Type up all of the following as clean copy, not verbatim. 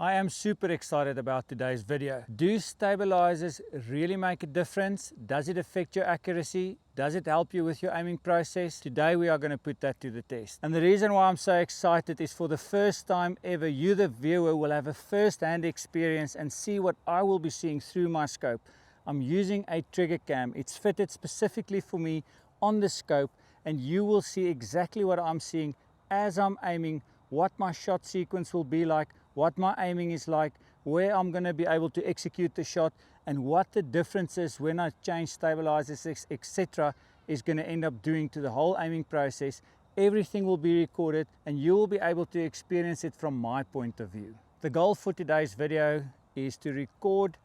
I am super excited about today's video. Do stabilizers really make a difference? Does it affect your accuracy? Does it help you with your aiming process? Today we are going to put that to the test. And the reason why I'm so excited is for the first time ever, you the viewer will have a first-hand experience and see what I will be seeing through my scope. I'm using a trigger cam. It's fitted specifically for me on the scope, and you will see exactly what I'm seeing as I'm aiming, what my shot sequence will be like, what my aiming is like, where I'm going to be able to execute the shot, and what the difference is when I change stabilizers, etc. is going to end up doing to the whole aiming process. Everything will be recorded and you will be able to experience it from my point of view. The goal for today's video is to record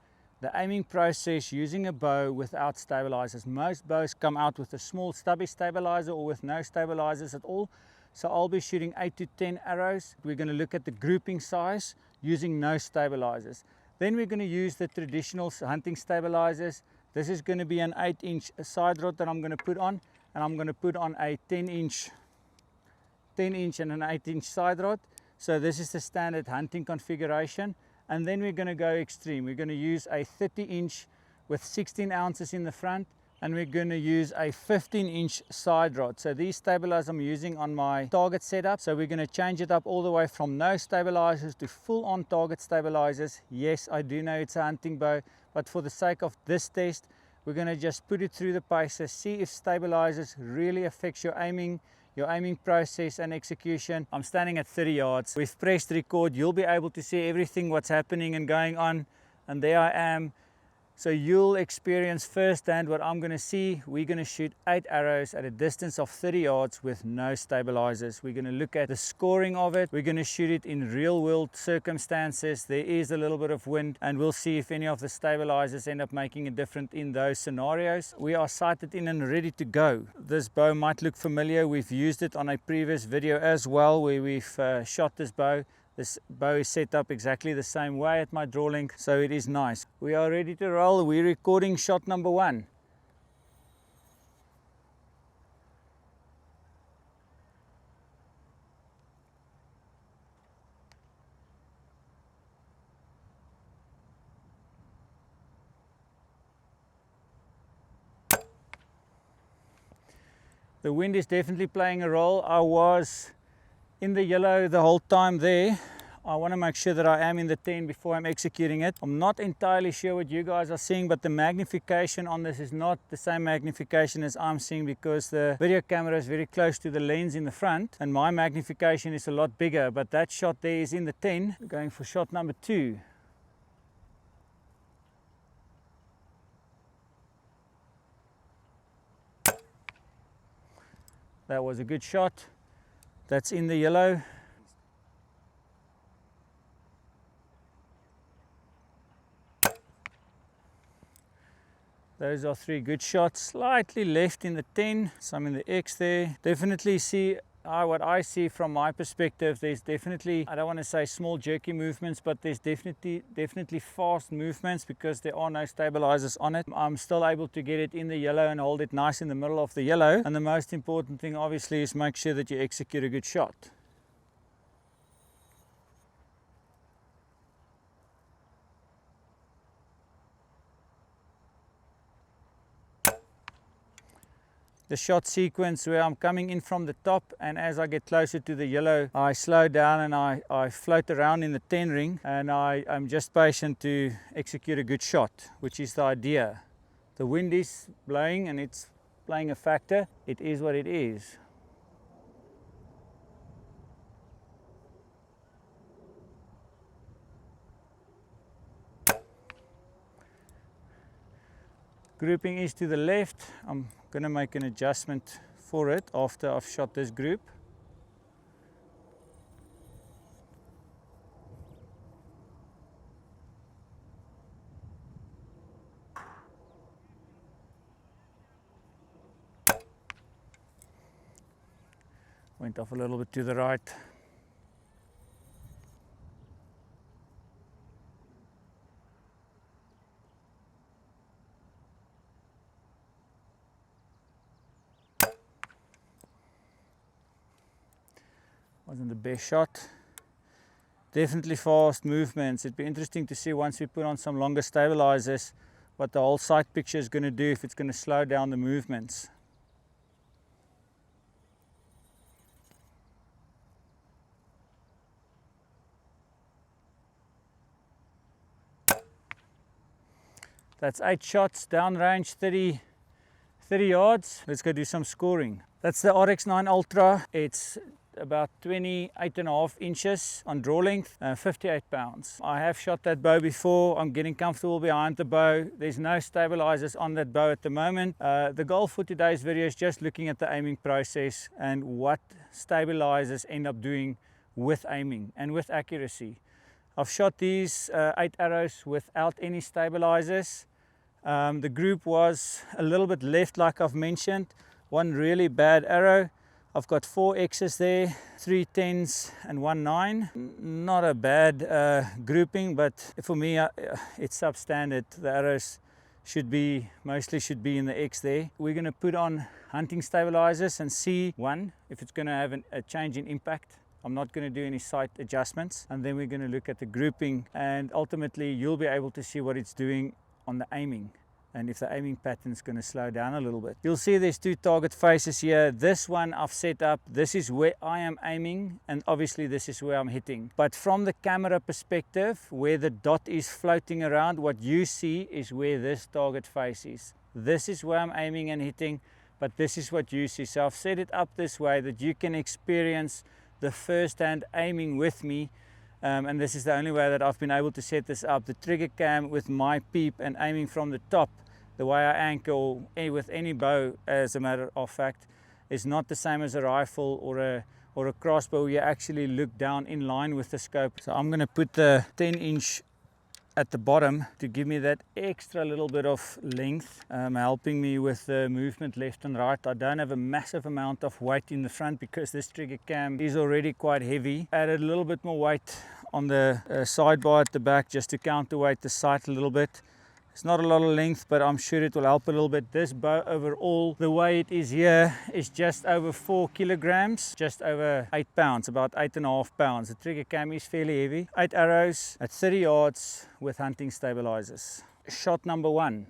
the aiming process using a bow without stabilizers. Most bows come out with a small stubby stabilizer or with no stabilizers at all. So I'll be shooting 8 to 10 arrows. We're going to look at the grouping size using no stabilizers. Then we're going to use the traditional hunting stabilizers. This is going to be an 8-inch side rod that I'm going to put on, and I'm going to put on a 10-inch and an 8-inch side rod. So this is the standard hunting configuration. And then we're going to go extreme. We're going to use a 30-inch with 16 ounces in the front, and we're going to use a 15-inch side rod. So these stabilizers I'm using on my target setup. So we're going to change it up all the way from no stabilizers to full-on target stabilizers. Yes, I do know it's a hunting bow, but for the sake of this test, we're going to just put it through the paces, see if stabilizers really affects your aiming process and execution. I'm standing at 30 yards. We've pressed record. You'll be able to see everything what's happening and going on, and there I am. So you'll experience firsthand what I'm going to see. We're going to shoot 8 arrows at a distance of 30 yards with no stabilizers. We're going to look at the scoring of it. We're going to shoot it in real world circumstances. There is a little bit of wind, and we'll see if any of the stabilizers end up making a difference in those scenarios. We are sighted in and ready to go. This bow might look familiar. We've used it on a previous video as well, where we've shot this bow. This bow is set up exactly the same way at my draw length, so it is nice. We are ready to roll. We're recording shot number 1. The wind is definitely playing a role. I was in the yellow the whole time there. I want to make sure that I am in the 10 before I'm executing it. I'm not entirely sure what you guys are seeing, but the magnification on this is not the same magnification as I'm seeing, because the video camera is very close to the lens in the front and my magnification is a lot bigger. But that shot there is in the 10. Going for shot number 2. That was a good shot. That's in the yellow. Those are 3 good shots. Slightly left in the 10, some in the X there. Definitely see what I see from my perspective. There's definitely, I don't want to say small jerky movements, but there's definitely fast movements because there are no stabilizers on it. I'm still able to get it in the yellow and hold it nice in the middle of the yellow. And the most important thing obviously is make sure that you execute a good shot. The shot sequence where I'm coming in from the top, and as I get closer to the yellow I slow down and I float around in the 10 ring, and I'm just patient to execute a good shot, which is the idea. The wind is blowing and it's playing a factor. It is what it is. Grouping is to the left. I'm going to make an adjustment for it after I've shot this group. Went off a little bit to the right. Wasn't the best shot. definitely fast movements. It'd be interesting to see once we put on some longer stabilizers what the whole sight picture is going to do, if it's going to slow down the movements. That's 8 shots, downrange 30 yards. Let's go do some scoring. That's the RX9 Ultra. It's about 28.5 inches on draw length, 58 pounds. I have shot that bow before. I'm getting comfortable behind the bow. There's no stabilizers on that bow at the moment. The goal for today's video is just looking at the aiming process and what stabilizers end up doing with aiming and with accuracy. I've shot these 8 arrows without any stabilizers. The group was a little bit left, like I've mentioned. One really bad arrow. I've got 4 X's there, 3 10s and 1 9. Not a bad grouping, but for me it's substandard. The arrows mostly should be in the X there. We're going to put on hunting stabilizers and see, one, if it's going to have a change in impact. I'm not going to do any sight adjustments, and then we're going to look at the grouping, and ultimately you'll be able to see what it's doing on the aiming, and if the aiming pattern is going to slow down a little bit. You'll see there's 2 target faces here. This one I've set up, this is where I am aiming, and obviously this is where I'm hitting. But from the camera perspective, where the dot is floating around, what you see is where this target face is. This is where I'm aiming and hitting, but this is what you see. So I've set it up this way that you can experience the first-hand aiming with me. And this is the only way that I've been able to set this up. The trigger cam with my peep and aiming from the top, the way I anchor with any bow, as a matter of fact, is not the same as a rifle or a crossbow where you actually look down in line with the scope. So I'm going to put the 10-inch at the bottom to give me that extra little bit of length, helping me with the movement left and right. I don't have a massive amount of weight in the front because this trigger cam is already quite heavy. Added a little bit more weight on the sidebar at the back just to counterweight the sight a little bit. It's not a lot of length, but I'm sure it will help a little bit. This bow overall, the way it is here, is just over 4 kilograms, just over 8 pounds, about 8.5 pounds. The trigger cam is fairly heavy. 8 arrows at 30 yards with hunting stabilizers. Shot number 1.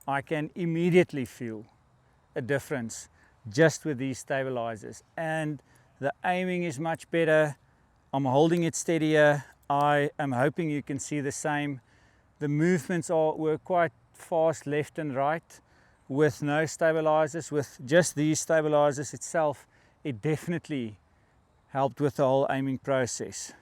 I can immediately feel a difference just with these stabilizers, and the aiming is much better. I'm holding it steadier. I am hoping you can see the same. The movements were quite fast left and right with no stabilizers. With just these stabilizers itself, it definitely helped with the whole aiming process.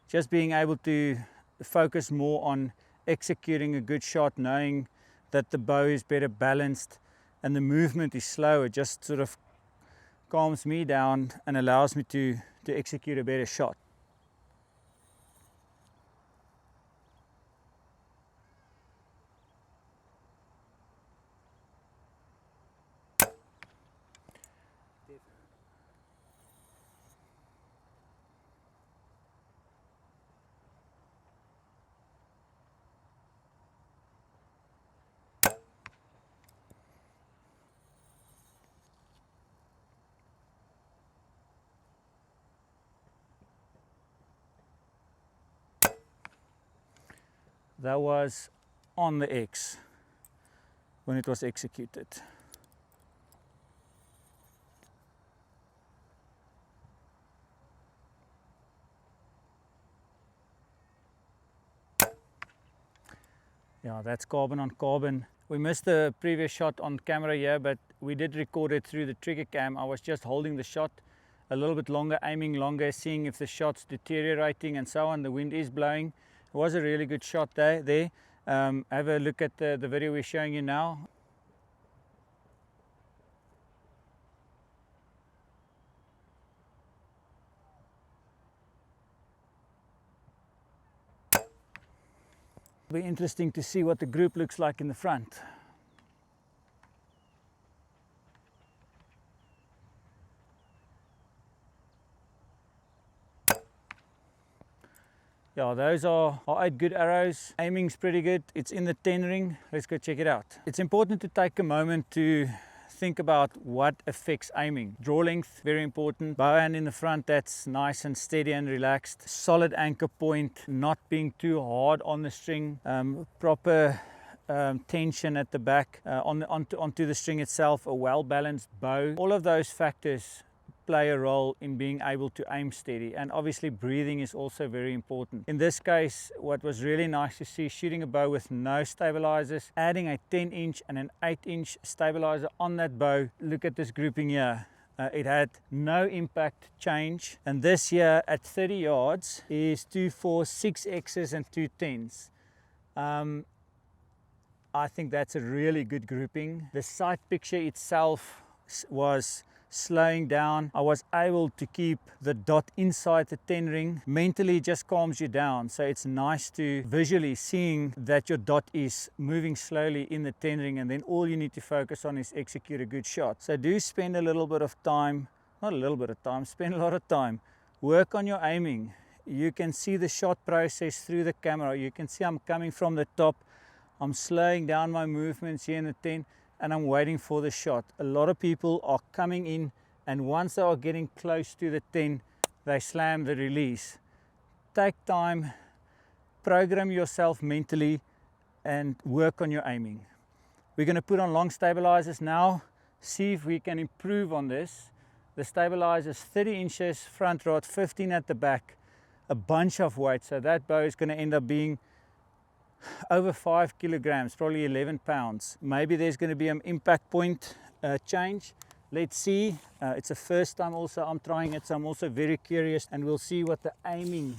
Just being able to focus more on executing a good shot, knowing that the bow is better balanced and the movement is slower, just sort of calms me down and allows me to execute a better shot. That was on the X when it was executed. Yeah, that's carbon on carbon. We missed the previous shot on camera here, but we did record it through the trigger cam. I was just holding the shot a little bit longer, aiming longer, seeing if the shot's deteriorating and so on. The wind is blowing. It was a really good shot there. Have a look at the video we're showing you now. It'll be interesting to see what the group looks like in the front. Yeah, those are 8 good arrows. Aiming's pretty good. It's in the 10 ring. Let's go check it out. It's important to take a moment to think about what affects aiming. Draw length, very important. Bow hand in the front, that's nice and steady and relaxed. Solid anchor point, not being too hard on the string. Proper tension at the back, onto the string itself. A well-balanced bow. All of those factors play a role in being able to aim steady, and obviously breathing is also very important. In this case, what was really nice to see, shooting a bow with no stabilizers, adding a 10-inch and an 8-inch stabilizer on that bow. Look at this grouping here. It had no impact change, and this here at 30 yards is 2 4 6 X's and 2 10s. I think that's a really good grouping. The sight picture itself was slowing down. I was able to keep the dot inside the 10 ring. Mentally it just calms you down, so it's nice to visually seeing that your dot is moving slowly in the 10 ring, and then all you need to focus on is execute a good shot. So do spend a little bit of time, not a little bit of time, spend a lot of time, work on your aiming. You can see the shot process through the camera. You can see I'm coming from the top, I'm slowing down my movements here in the 10, and I'm waiting for the shot. A lot of people are coming in, and once they are getting close to the 10, they slam the release. Take time, program yourself mentally, and work on your aiming. We're going to put on long stabilizers now, see if we can improve on this. The stabilizers 30 inches, front rod 15 at the back, a bunch of weight, so that bow is going to end up being over 5 kilograms, probably 11 pounds. Maybe there's going to be an impact point change. Let's see. It's the first time also I'm trying it, so I'm also very curious, and we'll see what the aiming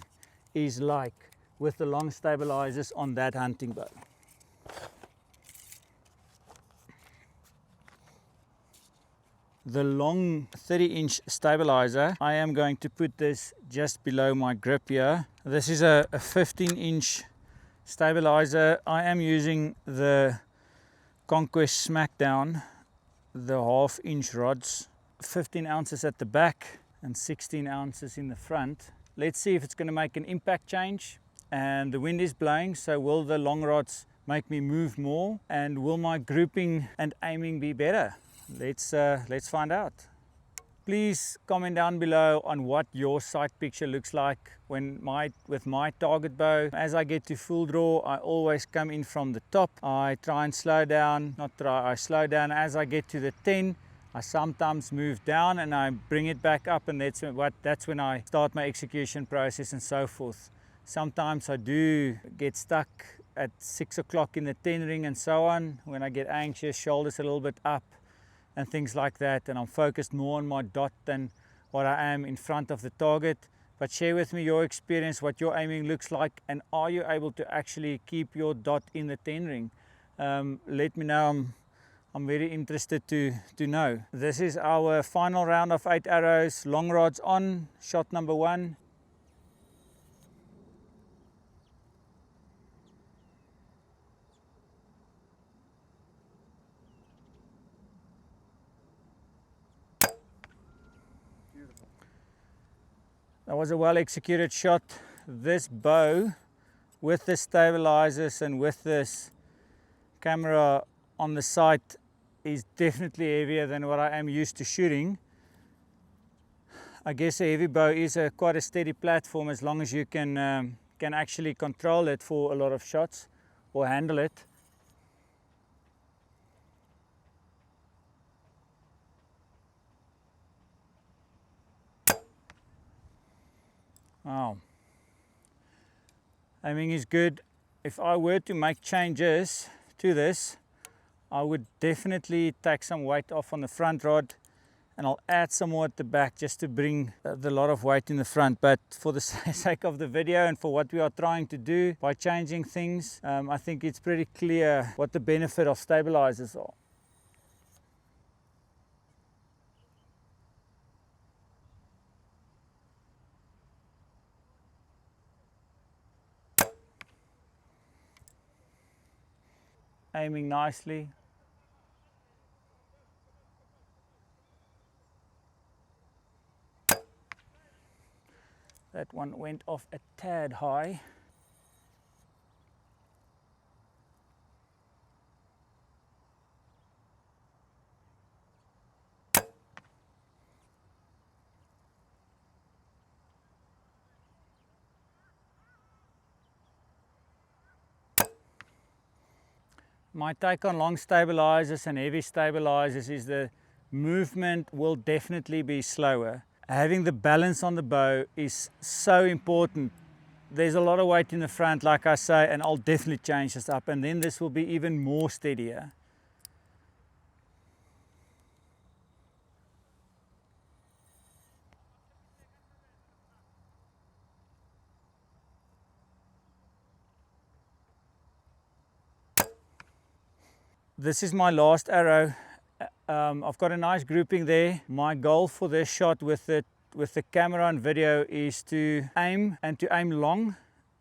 is like with the long stabilizers on that hunting bow. The long 30-inch stabilizer, I am going to put this just below my grip here. This is a 15-inch stabilizer. I am using the Conquest Smackdown, the 1/2-inch rods, 15 ounces at the back and 16 ounces in the front. Let's see if it's going to make an impact change. And the wind is blowing, so will the long rods make me move more, and will my grouping and aiming be better? Let's find out. Please comment down below on what your sight picture looks like with my target bow. As I get to full draw, I always come in from the top. I try and slow down, I slow down as I get to the 10. I sometimes move down and I bring it back up, and that's when I start my execution process and so forth. Sometimes I do get stuck at 6 o'clock in the 10 ring and so on, when I get anxious, shoulders a little bit up and things like that, and I'm focused more on my dot than what I am in front of the target. But share with me your experience, what your aiming looks like, and are you able to actually keep your dot in the 10 ring? Let me know. I'm very interested to know. This is our final round of 8 arrows, long rods on, shot number 1. That was a well executed shot. This bow with the stabilizers and with this camera on the sight is definitely heavier than what I am used to shooting. I guess a heavy bow is quite a steady platform as long as you can actually control it for a lot of shots or handle it. Wow. Aiming is good. If I were to make changes to this, I would definitely take some weight off on the front rod, and I'll add some more at the back just to bring the lot of weight in the front. But for the sake of the video and for what we are trying to do by changing things, I think it's pretty clear what the benefit of stabilizers are. aiming nicely. That one went off a tad high. My take on long stabilizers and heavy stabilizers is the movement will definitely be slower. Having the balance on the bow is so important. There's a lot of weight in the front, like I say, and I'll definitely change this up, and then this will be even more steadier. This is my last arrow. I've got a nice grouping there. My goal for this shot with the camera and video is to aim, and to aim long,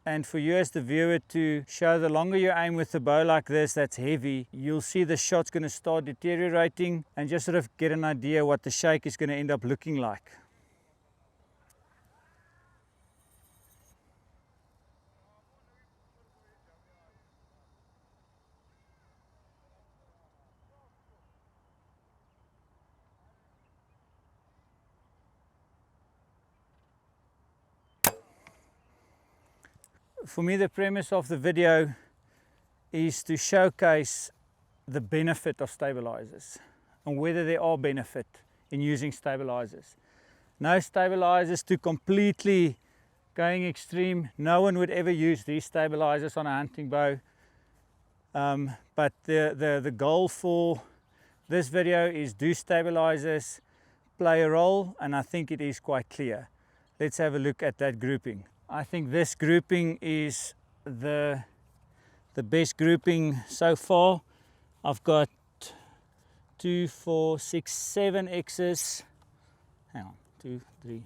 and for you as the viewer to show the longer you aim with the bow like this that's heavy, you'll see the shot's going to start deteriorating, and just sort of get an idea what the shake is going to end up looking like. For me, the premise of the video is to showcase the benefit of stabilizers and whether there are benefit in using stabilizers. No stabilizers to completely going extreme. No one would ever use these stabilizers on a hunting bow. But the goal for this video is, do stabilizers play a role? And I think it is quite clear. Let's have a look at that grouping. I think this grouping is the best grouping so far. I've got 2, 4, 6, 7 X's. Hang on, 2, 3,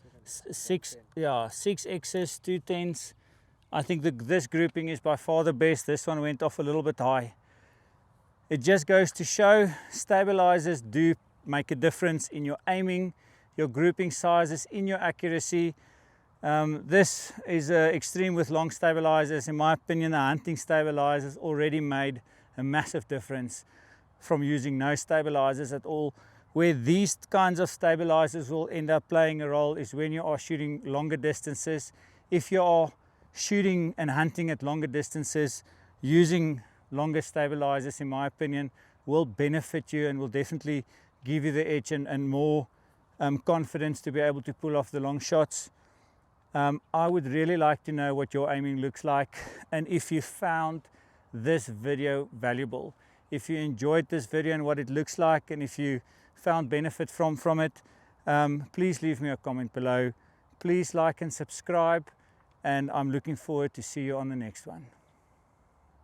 4, 5, 6. Yeah, 6 X's, 2 10s. I think this grouping is by far the best. This one went off a little bit high. It just goes to show stabilizers do make a difference in your aiming, your grouping sizes, in your accuracy. This is extreme with long stabilizers. In my opinion, the hunting stabilizers already made a massive difference from using no stabilizers at all. Where these kinds of stabilizers will end up playing a role is when you are shooting longer distances. If you are shooting and hunting at longer distances, using longer stabilizers, in my opinion, will benefit you and will definitely give you the edge and more confidence to be able to pull off the long shots. I would really like to know what your aiming looks like, and if you found this video valuable. If you enjoyed this video and what it looks like, and if you found benefit from it, please leave me a comment below. Please like and subscribe, and I'm looking forward to see you on the next one.